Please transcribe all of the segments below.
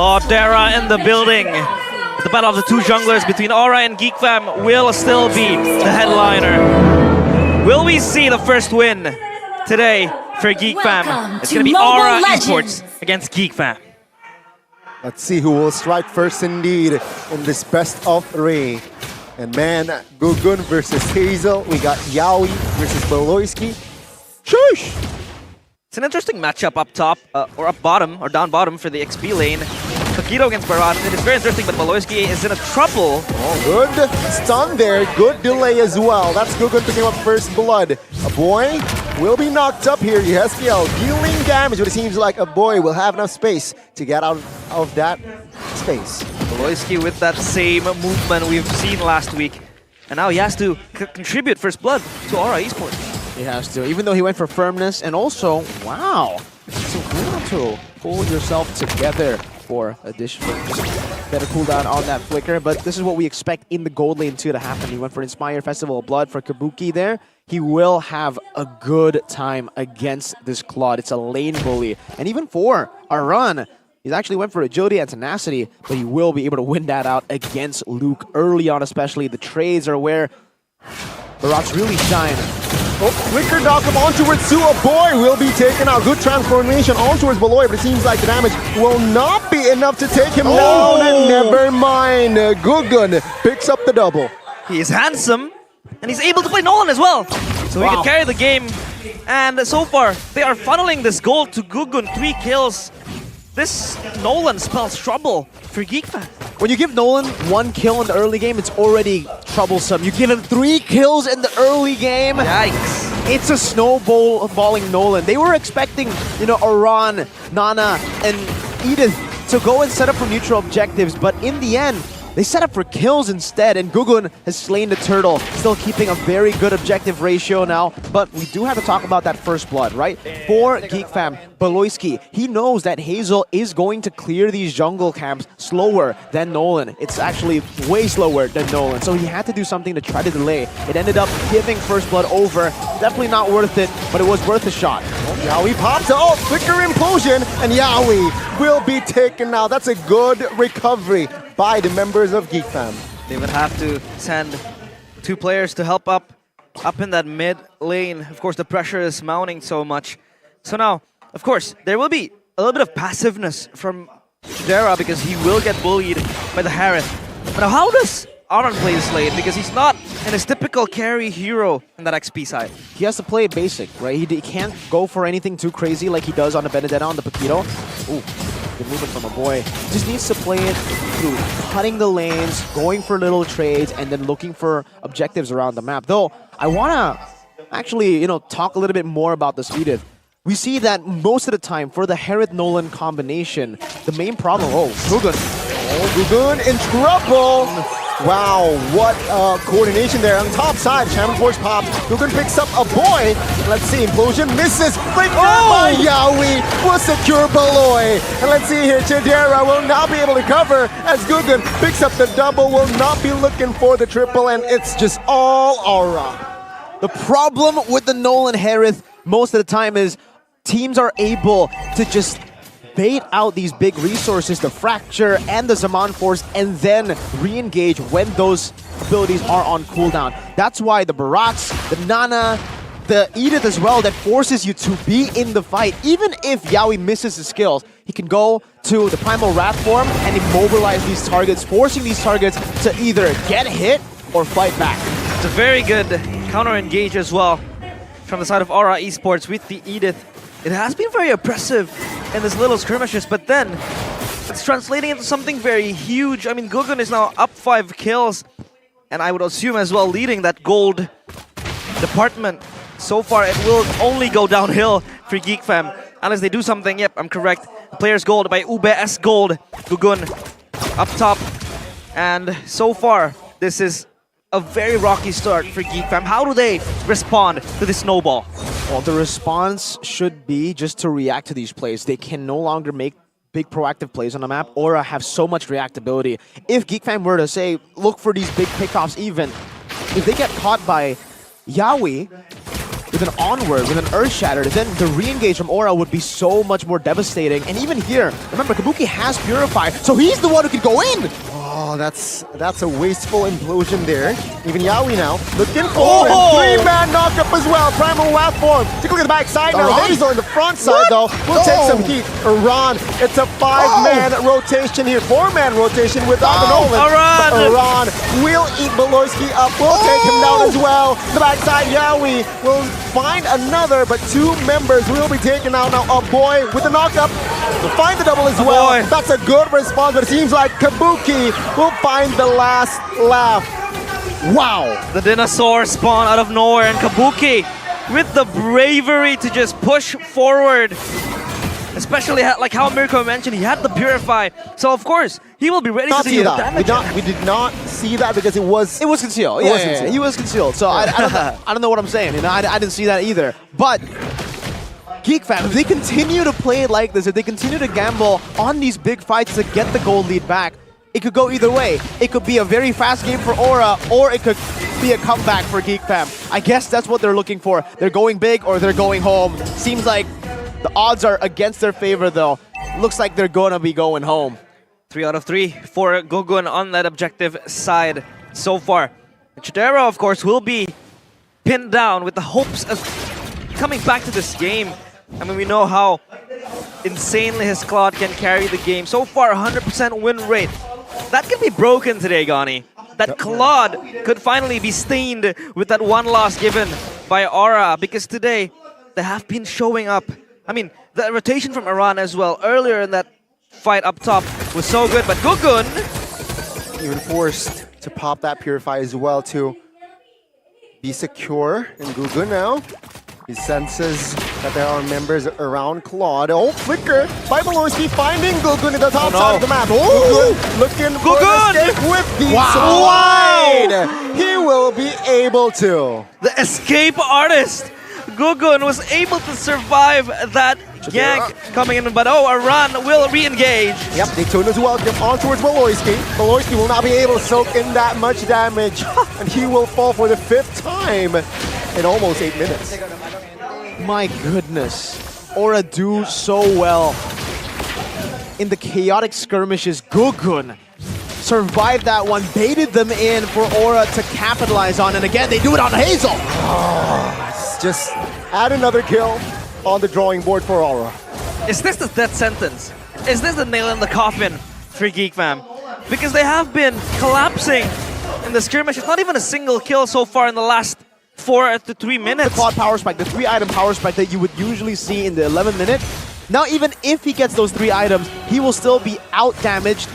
Laudera in the building. The battle of the two junglers between Aura and Geekfam will still be the headliner. Will we see the first win today for Geekfam? It's going to be Aura Esports against Geekfam. Let's see who will strike first indeed in this best of 3. And man, Gugun versus Hazel. We got Yaoi versus Beloyski. Shush! It's an interesting matchup up top, or up bottom, or down bottom for the XP lane. Paquito against Barat. It is very interesting, but Beloyski is in a trouble. Oh, good stun there. Good delay as well. That's Gugun picking up first blood. A boy will be knocked up here. Yeskiel dealing damage, but it seems like a boy will have enough space to get out of that space. Beloyski with that same movement we've seen last week. And now he has to contribute first blood to Aura Esports. He has to, even though he went for firmness, and also, wow, so cool to pull yourself together for additional better cooldown on that flicker. But this is what we expect in the gold lane too to happen. He went for Inspire Festival of Blood for Kabuki there. He will have a good time against this Claude. It's a lane bully. And even for a run, he actually went for Agility and Tenacity, but he will be able to win that out against Luke early on, especially. The trades are where Barat's really shine. Oh, flicker knock him on towards Su. A boy will be taken out. Good transformation on towards Beloy, but it seems like the damage will not be enough to take him down. And never mind. Gugun picks up the double. He is handsome, and he's able to play Nolan as well. So he can carry the game. And so far, they are funneling this gold to Gugun. 3 kills. This Nolan spells trouble for Geekfam. When you give Nolan 1 kill in the early game, it's already troublesome. You give him 3 kills in the early game. Yikes. It's a snowballing Nolan. They were expecting, you know, Aran, Nana, and Edith to go and set up for neutral objectives, but in the end, they set up for kills instead, and Gugun has slain the turtle, still keeping a very good objective ratio now. But we do have to talk about that first blood, right? For Geekfam, Beloyski, he knows that Hazel is going to clear these jungle camps slower than Nolan. It's actually way slower than Nolan, so he had to do something to try to delay. It ended up giving first blood over. Definitely not worth it, but it was worth a shot. Yaoi pops out, flicker implosion, and Yaoi will be taken out. That's a good recovery by the members of Geekfam. They would have to send 2 players to help up in that mid lane. Of course, the pressure is mounting so much. So now, of course, there will be a little bit of passiveness from Dera because he will get bullied by the Harith. But now how does Aran play this lane? Because he's not in his typical carry hero in that XP side. He has to play basic, right? He can't go for anything too crazy like he does on the Benedetta on the Paquito. Ooh. Good movement from a boy. Just needs to play it through cutting the lanes, going for little trades, and then looking for objectives around the map. Though, I want to actually, you know, talk a little bit more about this Edith. We see that most of the time for the Harith-Nolan combination, the main problem... Oh, Gugun. Oh, Gugun in trouble. Wow, what coordination there on top side. Shaman Force pops. Gugun picks up a boy. Let's see, implosion misses. Flicker by Yaoi will secure Beloy. And let's see here, Chidera will not be able to cover as Gugun picks up the double, will not be looking for the triple, and it's just all Aura. The problem with the Nolan Harith most of the time is teams are able to just bait out these big resources, the Fracture and the Zaman Force, and then re-engage when those abilities are on cooldown. That's why the Barats, the Nana, the Edith as well, that forces you to be in the fight. Even if Yaoi misses his skills, he can go to the Primal Wrath form and immobilize these targets, forcing these targets to either get hit or fight back. It's a very good counter-engage as well from the side of Aura Esports with the Edith. It has been very oppressive in this little skirmishes, but then it's translating into something very huge. I mean, Gugun is now up 5 kills, and I would assume as well leading that gold department. So far, it will only go downhill for Geekfam unless they do something. Yep, I'm correct. Players gold by UBS Gold. Gugun up top, and so far, this is a very rocky start for Geekfam. How do they respond to this snowball? Well, the response should be just to react to these plays. They can no longer make big proactive plays on the map or have so much reactability. If Geekfam were to say, look for these big pickoffs even, if they get caught by Yaoi, with an Onward, with an Earth Shatter, then the re-engage from Aura would be so much more devastating. And even here, remember, Kabuki has Purify, so he's the one who can go in! Oh, that's a wasteful implosion there. Even Yawi now looking for a three-man knockup as well. Primal Wrath form. Take a look at the back side now. Laser on the front side though. We'll take some heat. Iran, it's a 5-man rotation here. 4-man rotation without the Nolan. Iran will eat Beloyski up. We'll take him down as well. The back side, Yawi will find another, but 2 members will be taken out now. A boy with the knockup will find the double as well. That's a good response, but it seems like Kabuki will find the last laugh. Wow! The dinosaur spawn out of nowhere, and Kabuki with the bravery to just push forward. Especially like how Mirko mentioned, he had the Purify. So of course, he will be ready to do the damage. We did not see that because it was concealed. Yeah, he was concealed. So I don't know what I'm saying. You know, I didn't see that either. But Geekfam, if they continue to play it like this, if they continue to gamble on these big fights to get the gold lead back, it could go either way. It could be a very fast game for Aura, or it could be a comeback for Geekfam. I guess that's what they're looking for. They're going big or they're going home. Seems like the odds are against their favor though. Looks like they're gonna be going home. 3 out of 3 for Gugun on that objective side so far. Chidera, of course, will be pinned down with the hopes of coming back to this game. I mean, we know how insanely his Claude can carry the game. So far, 100% win rate. That can be broken today, Gani. That Claude could finally be stained with that one loss given by Aura, because today they have been showing up. I mean, the rotation from Iran as well earlier in that fight up top was so good, but Gugun even forced to pop that Purify as well to be secure. And Gugun now, he senses that there are members around Claude. Oh, flicker by Beloyski, finding Gugun at the top side of the map. Gugun looking for an escape with the slide. He will be able to. The escape artist. Gugun was able to survive that gank coming in, but Iran will re-engage. Yep, Daytona's welcome on towards Beloyski. Beloyski will not be able to soak in that much damage, and he will fall for the 5th time in almost 8 minutes. My goodness. Aura do so well in the chaotic skirmishes. Gugun survived that one, baited them in for Aura to capitalize on, and again, they do it on Hazel. Just add another kill on the drawing board for Aura. Is this the death sentence? Is this the nail in the coffin for Geekfam? Because they have been collapsing in the skirmish. It's not even a single kill so far in the last 4 to 3 minutes. The Claude power spike, the 3-item power spike that you would usually see in the 11th minute. Now, even if he gets those 3 items, he will still be out-damaged,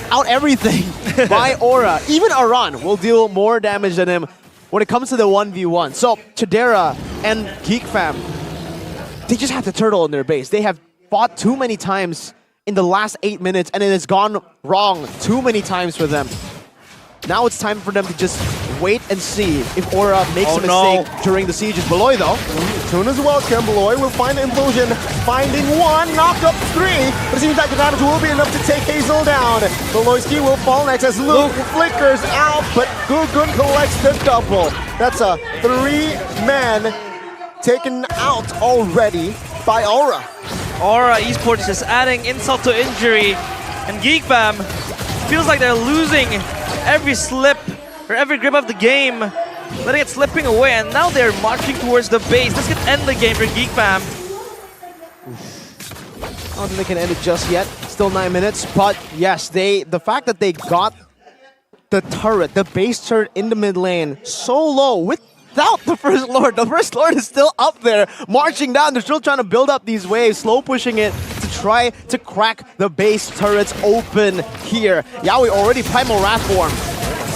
out everything by Aura. Even Aran will deal more damage than him when it comes to the 1v1. So, Chidera and Geekfam, they just have to turtle in their base. They have fought too many times in the last 8 minutes, and it has gone wrong too many times for them. Now it's time for them to just wait and see if Aura makes a mistake during the sieges. Beloy, though. Tuna's welcome. Beloy will find the implosion, finding 1, knock up 3. But it seems like the damage will be enough to take Hazel down. Beloyski will fall next as Luke flickers out, but Gugun collects the double. That's a 3-man taken out already by Aura. Aura Esports just adding insult to injury, and Geekfam feels like they're losing every slip or every grip of the game, letting it slipping away, and now they're marching towards the base. This could end the game for Geekfam. I don't think they can end it just yet. Still 9 minutes, but yes, the fact that they got the turret, the base turret in the mid lane so low without the First Lord. The First Lord is still up there, marching down. They're still trying to build up these waves, slow pushing it to try to crack the base turrets open here. Yawi already Primal Wrath form.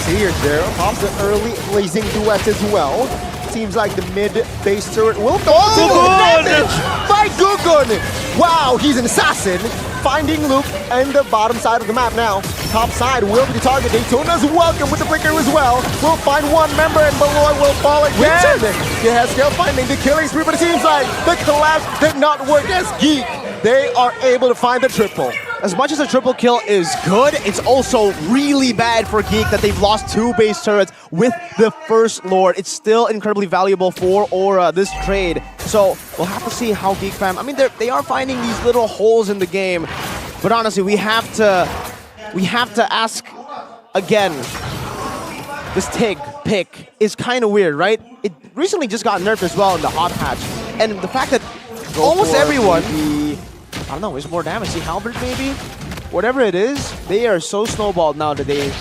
See here, there pops the early blazing duet as well. Seems like the mid base turret will go damage by Gugun. Wow, he's an assassin. Finding Luke and the bottom side of the map now. Top side will be the target. Daytona's welcome with the flicker as well. We'll find 1 member and Beloy will fall again. Yehaskiel finding the killing spree, but it seems like the collapse did not work as Geek. They are able to find the triple. as much as a triple kill is good, it's also really bad for Geek that they've lost 2 base turrets with the first Lord. It's still incredibly valuable for Aura, this trade. So we'll have to see how Geekfam, I mean, they are finding these little holes in the game, but honestly, we have to ask again. This Tig pick is kind of weird, right? It recently just got nerfed as well in the hot patch, and the fact that almost everyone, I don't know, is more damage. See, Halberd maybe? Whatever it is, they are so snowballed now that they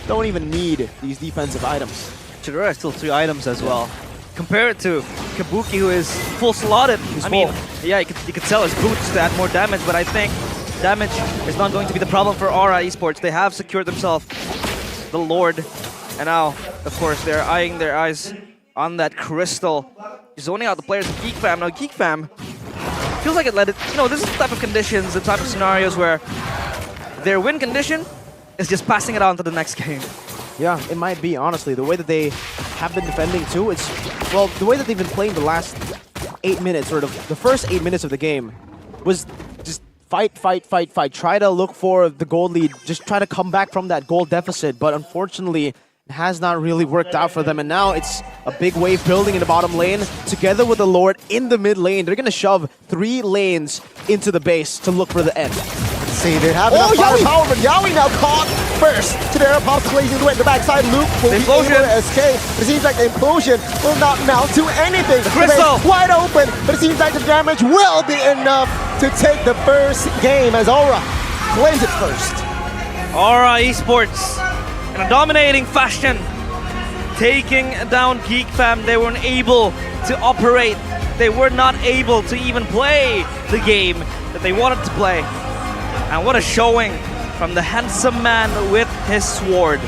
don't even need these defensive items. Chidora has still 3 items as well. Compare it to Kabuki, who is full slotted. I mean, yeah, you could sell his boots to add more damage, but I think damage is not going to be the problem for Aura Esports. They have secured themselves the Lord, and now, of course, they're eyeing their eyes on that crystal, zoning out the players of Geekfam. Now, Geekfam feels like this is the type of conditions, the type of scenarios where their win condition is just passing it on to the next game. Yeah, it might be, honestly. The way that they have been defending too, well, the way that they've been playing the last 8 minutes, or the first 8 minutes of the game, was just fight, try to look for the gold lead, just try to come back from that goal deficit, but unfortunately, it has not really worked out for them, and now it's a big wave building in the bottom lane, together with the Lord in the mid lane. They're gonna shove 3 lanes into the base to look for the end. See, they have enough firepower, but Yawi now caught first. Chidera pops blazing away at the backside. Luke will be able to escape, but it seems like the implosion will not now do anything. The crystal! Wide open, but it seems like the damage will be enough to take the first game as Aura claims it first. Aura Esports, in a dominating fashion, taking down Geekfam. They weren't able to operate. They were not able to even play the game that they wanted to play. And what a showing from the handsome man with his sword.